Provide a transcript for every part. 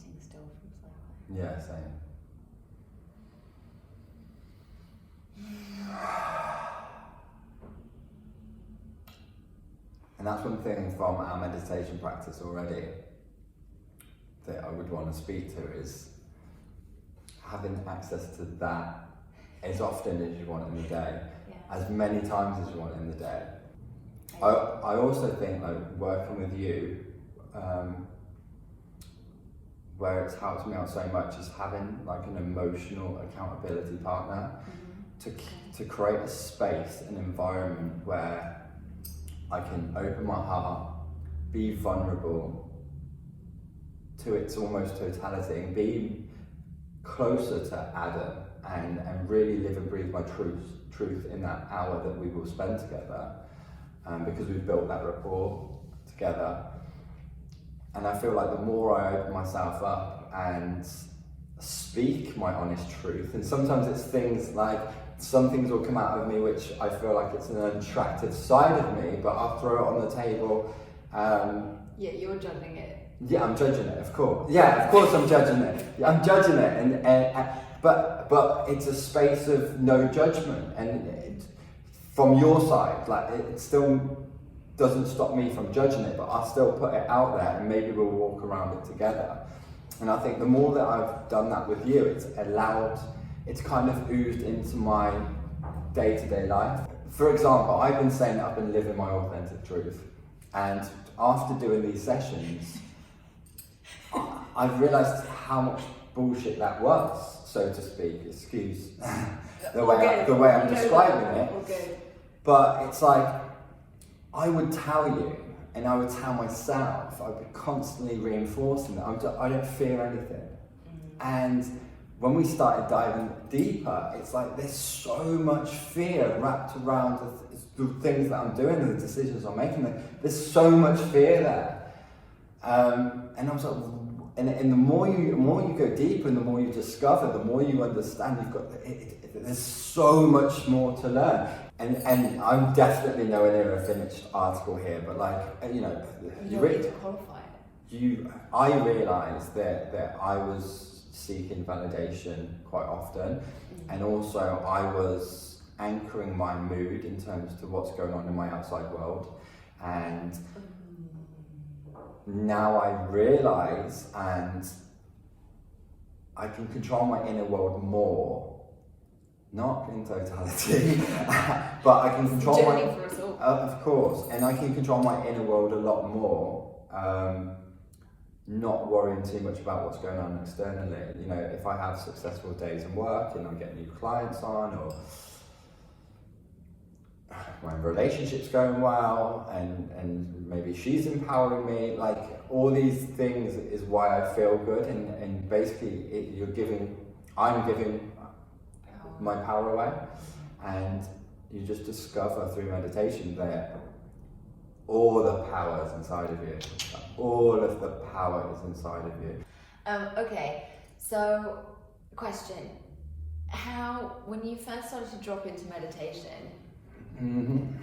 painting still from Soho. Yeah, same. And that's one thing from our meditation practice already that I would want to speak to, is having access to that as often as you want in the day, as many times as you want in the day. I also think, like, working with you, where it's helped me out so much is having like an emotional accountability partner to create a space, an environment where I can open my heart, be vulnerable to its almost totality, and be closer to Adam, and really live and breathe my truth in that hour that we will spend together, because we've built that rapport together. And I feel like the more I open myself up and speak my honest truth, and sometimes it's things like, some things will come out of me which I feel like it's an unattractive side of me, but I'll throw it on the table. Yeah, you're judging it. Yeah, I'm judging it, of course. Yeah, of course I'm judging it. I'm judging it, but it's a space of no judgment, and from your side, like, it still doesn't stop me from judging it, but I'll still put it out there, and maybe we'll walk around it together. And I think the more that I've done that with you, it's kind of oozed into my day-to-day life. For example, I've been saying that I've been living my authentic truth, and after doing these sessions, I've realised how much bullshit that was, so to speak. Excuse the way I'm describing it. But it's like, I would tell you, and I would tell myself, I'd be constantly reinforcing that I don't fear anything. And when we started diving deeper, it's like there's so much fear wrapped around the things that I'm doing and the decisions I'm making. There's so much fear there. And I was like, and the more you go deeper, and the more you discover, the more you understand. There's so much more to learn. And I'm definitely nowhere near a finished article here, but like, you know, you need to qualify it. I realised that I was seeking validation quite often, and also I was anchoring my mood in terms to what's going on in my outside world. And now I realise, and I can control my inner world more. Not in totality, but I can control my... for us all. Of course, and I can control my inner world a lot more, not worrying too much about what's going on externally. You know, if I have successful days in work and I'm getting new clients on, or my relationship's going well, and maybe she's empowering me, like, all these things is why I feel good, and basically I'm giving my power away. And you just discover through meditation that all the power is inside of you. All of the power is inside of you. Okay, so question. When you first started to drop into meditation, and...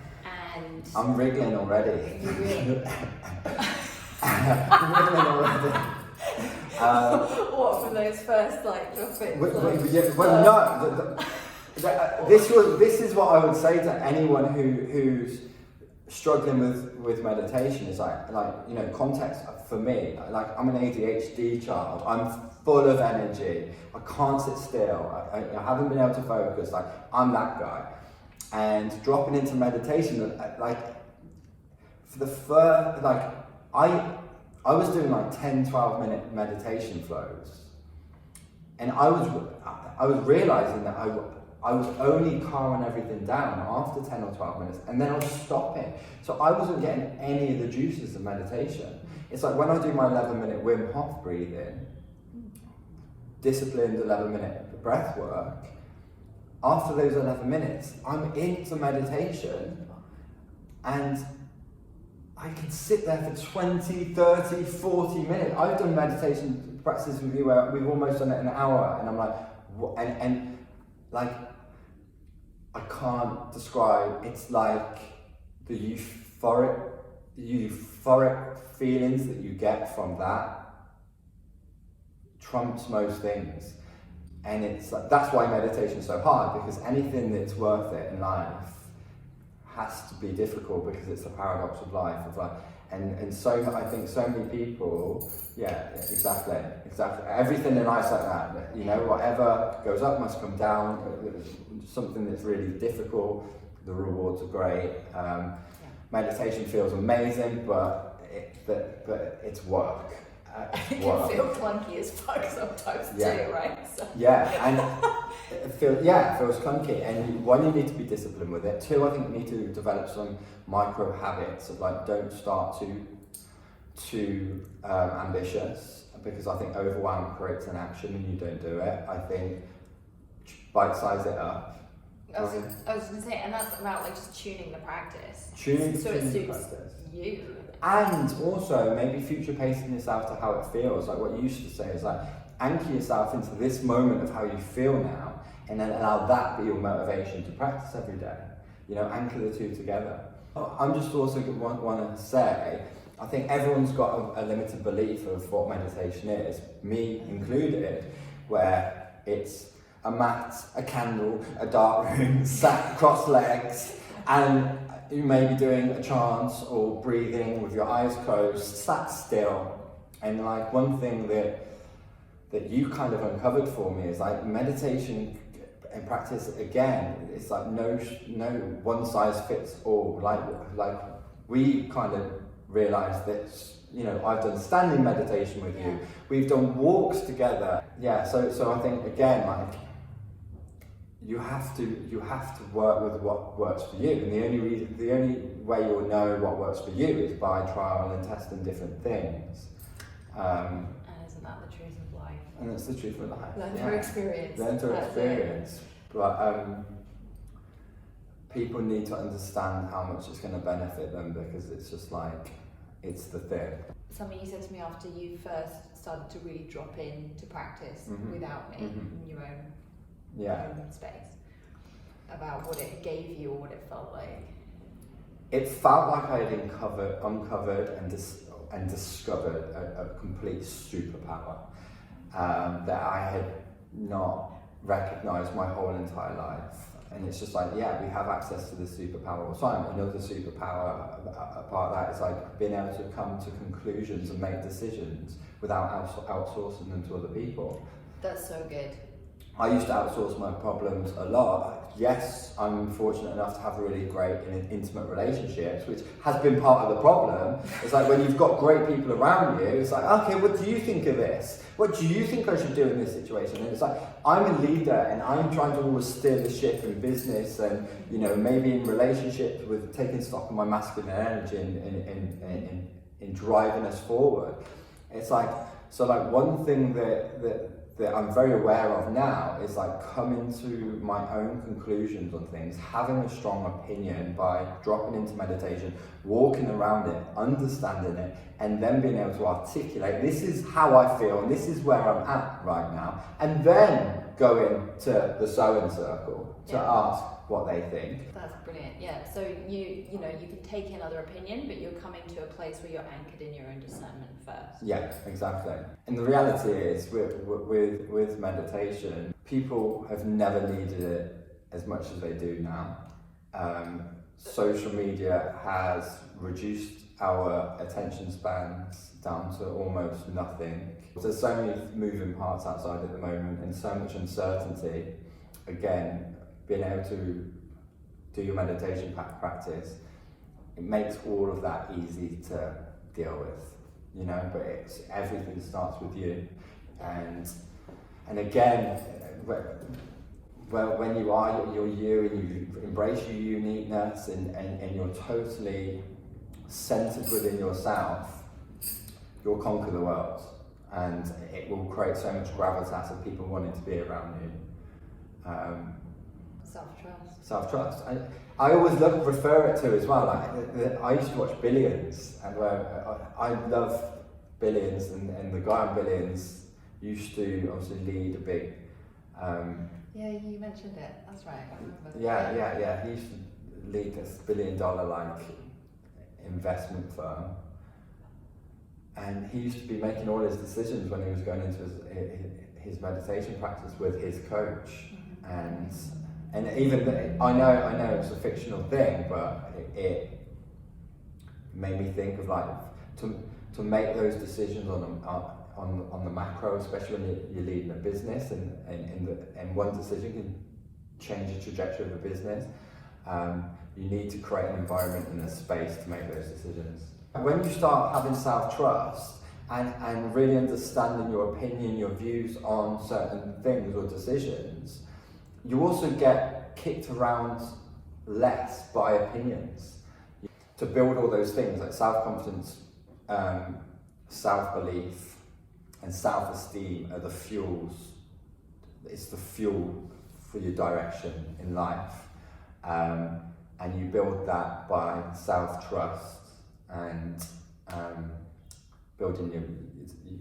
I'm wriggling already. You really? I'm wriggling already. What, for those first, like, drop it? This is what I would say to anyone who's struggling with meditation, is like, you know, context for me. Like, I'm an ADHD child. I'm full of energy. I can't sit still. I haven't been able to focus. Like, I'm that guy. And dropping into meditation, like, for the first, like, I was doing like 10-12 minute meditation flows, and I was realizing that I was only calming everything down after 10 or 12 minutes, and then I was stopping. So I wasn't getting any of the juices of meditation. It's like when I do my 11-minute Wim Hof breathing, disciplined 11-minute breath work, after those 11 minutes, I'm into meditation, and I can sit there for 20, 30, 40 minutes. I've done meditation practices with you where we've almost done it in an hour, and I'm like, what? And like, I can't describe. It's like the euphoric feelings that you get from that trumps most things. And it's like, that's why meditation is so hard, because anything that's worth it in life has to be difficult, because it's the paradox of life. And so I think so many people, exactly. Everything in life's like that. You know, whatever goes up must come down. Something that's really difficult, the rewards are great. Meditation feels amazing, but it's work. It can feel clunky as fuck sometimes too, right? So. Yeah, and it feels clunky. And one, you need to be disciplined with it. Two, I think you need to develop some micro habits of like, don't start too ambitious, because I think overwhelm creates inaction and you don't do it. I think bite-size it up. I was going to say, and that's about like just tuning the practice. So Tuning it the suits practice. you. And also maybe future pacing yourself to how it feels. Like what you used to say is like, anchor yourself into this moment of how you feel now, and then allow that be your motivation to practice every day. You know, anchor the two together. I'm just also want to say, I think everyone's got a limited belief of what meditation is, me included, where it's a mat, a candle, a dark room, sat cross legs, and you may be doing a chant or breathing with your eyes closed, sat still. And like one thing that you kind of uncovered for me is like meditation and practice, again, it's like no one size fits all. Like we kind of realized that, you know, I've done standing meditation with you, we've done walks together. So I think again, like, you have to work with what works for you, and the only way you'll know what works for you is by trial and testing different things. And isn't that the truth of life? And that's the truth of life. Learn through experience. Learn through experience. But people need to understand how much it's going to benefit them, because it's just like, it's the thing. Something you said to me after you first started to really drop into practice without me in your own space, about what it gave you or what it felt like. It felt like I had uncovered and discovered a complete superpower that I had not recognized my whole entire life. And it's just like, we have access to this superpower all the time. Another superpower, a part of that is like being able to come to conclusions and make decisions without outsourcing them to other people. That's so good. I used to outsource my problems a lot. Yes, I'm fortunate enough to have really great and intimate relationships, which has been part of the problem. It's like when you've got great people around you, it's like, okay, what do you think of this? What do you think I should do in this situation? And it's like, I'm a leader and I'm trying to always steer the ship in business and, you know, maybe in relationships with taking stock of my masculine energy in driving us forward. It's like, so like one thing that I'm very aware of now is like coming to my own conclusions on things, having a strong opinion by dropping into meditation, walking around it, understanding it, and then being able to articulate, this is how I feel and this is where I'm at right now, and then going to the sewing circle to ask what they think. That's brilliant. So you can take in other opinion, but you're coming to a place where you're anchored in your own discernment first. Yeah, exactly. And the reality is with meditation, people have never needed it as much as they do now. Social media has reduced our attention spans down to almost nothing. There's so many moving parts outside at the moment and so much uncertainty. Again, being able to do your meditation practice, it makes all of that easy to deal with, you know, but everything starts with you. And again, when you are you're you and you embrace your uniqueness and you're totally centered within yourself, you'll conquer the world, and it will create so much gravitas of people wanting to be around you. Self-trust. I always refer it to as well, like I used to watch Billions, and where I love Billions, and the guy on Billions used to obviously lead a big you mentioned it, that's right, I remember. Yeah, he used to lead this $1 billion like investment firm, and he used to be making all his decisions when he was going into his meditation practice with his coach. And even I know it's a fictional thing, but it made me think of like to make those decisions on the macro, especially when you're leading a business, and one decision can change the trajectory of a business. You need to create an environment and a space to make those decisions. When you start having self-trust and really understanding your opinion, your views on certain things or decisions, you also get kicked around less by opinions. To build all those things like self-confidence, self-belief, and self-esteem are the fuels. It's the fuel for your direction in life. And you build that by self-trust and building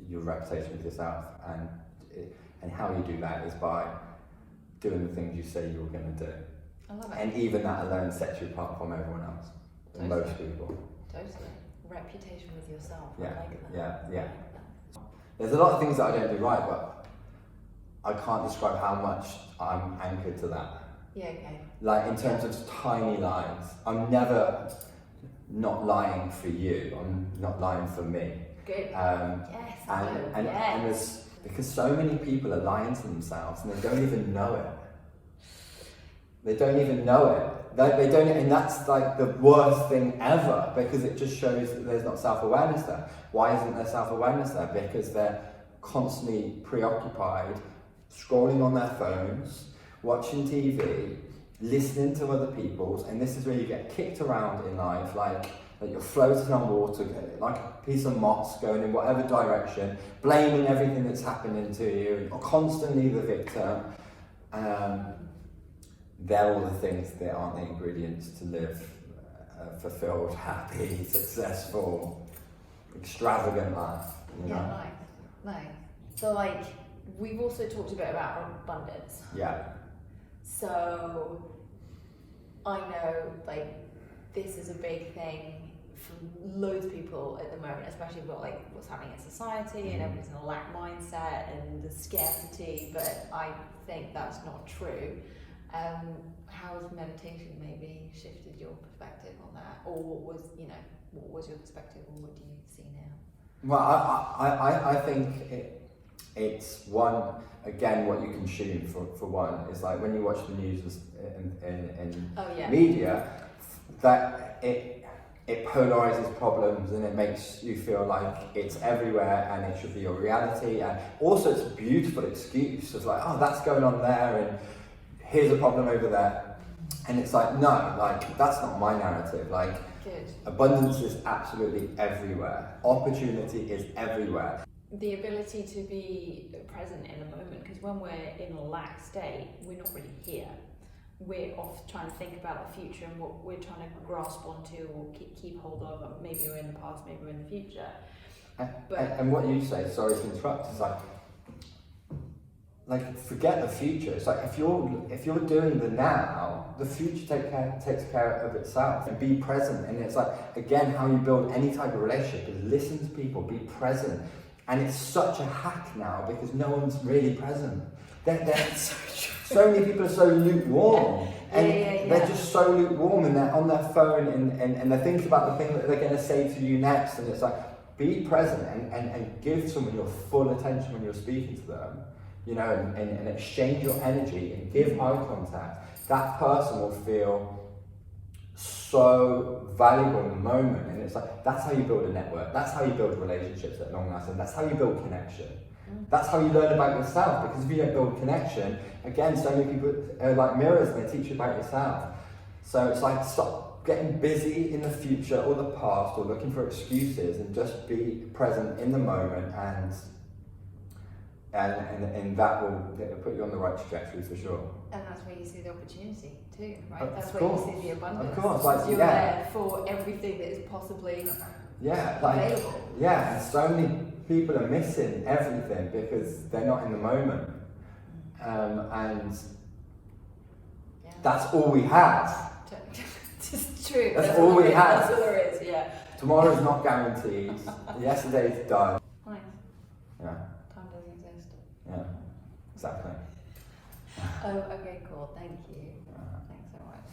your reputation with yourself. And how you do that is by doing the things you say you were going to do. I love it. And even that alone sets you apart from everyone else. Totally. Most people. Totally. Reputation with yourself. Yeah. I like that. Yeah. I like that. There's a lot of things that I don't do right, but I can't describe how much I'm anchored to that. Yeah, okay. Like in terms of tiny lies, I'm never not lying for you. I'm not lying for me. Good. Yes. And yes. there's, because so many people are lying to themselves and they don't even know it. They don't even know it. They don't, and that's like the worst thing ever, because it just shows that there's not self-awareness there. Why isn't there self-awareness there? Because they're constantly preoccupied, scrolling on their phones, watching TV, listening to other people's, and this is where you get kicked around in life, like you're floating on water, like a piece of moss going in whatever direction, blaming everything that's happening to you, or constantly the victim. They're all the things that aren't the ingredients to live a fulfilled, happy, successful, extravagant life. You know? Yeah, nice. So like, we've also talked a bit about abundance. Yeah. So I know like this is a big thing for loads of people at the moment, especially with like what's happening in society and everyone's in a lack mindset and the scarcity, but I think that's not true. How has meditation maybe shifted your perspective on that, or what was your perspective, or what do you see now? Well, I think it's one, again, what you consume for one is like when you watch the news and media, that it polarizes problems and it makes you feel like it's everywhere and it should be your reality, and also it's a beautiful excuse of like, oh, that's going on there and here's a problem over there, and it's like, no, like that's not my narrative. Like, good. Abundance is absolutely everywhere. Opportunity is everywhere. The ability to be present in the moment, because when we're in a lack state, we're not really here. We're off trying to think about the future and what we're trying to grasp onto or keep hold of. Maybe we're in the past, maybe we're in the future. And what you say, sorry to interrupt, is like forget the future. It's like if you're doing the now, the future takes care of itself. And be present. And it's like, again, how you build any type of relationship is listen to people, be present. And it's such a hack now because no one's really present. So many people are so lukewarm, and they're just so lukewarm, and they're on their phone and they're thinking about the thing that they're going to say to you next. And it's like, be present and give someone your full attention when you're speaking to them. You know, and exchange your energy and give eye contact. That person will feel so valuable in the moment, and it's like, that's how you build a network, that's how you build relationships that long last, and that's how you build connection. That's how you learn about yourself, because if you don't build connection, again, so many people are like mirrors and they teach you about yourself. So it's like, stop getting busy in the future or the past or looking for excuses, and just be present in the moment, and that will put you on the right trajectory for sure. And that's where you see the opportunity too, right? That's where you see the abundance. Of course, like, you're there for everything that is possibly available. Yeah, and so many people are missing everything because they're not in the moment. And that's all we have. Just True. That's all we have. That's all there is. Yeah. Tomorrow's not guaranteed. Yesterday's done. Nice. Yeah, Time doesn't exist. yeah, exactly. Oh, okay, cool. Thank you. Uh, Thanks so much.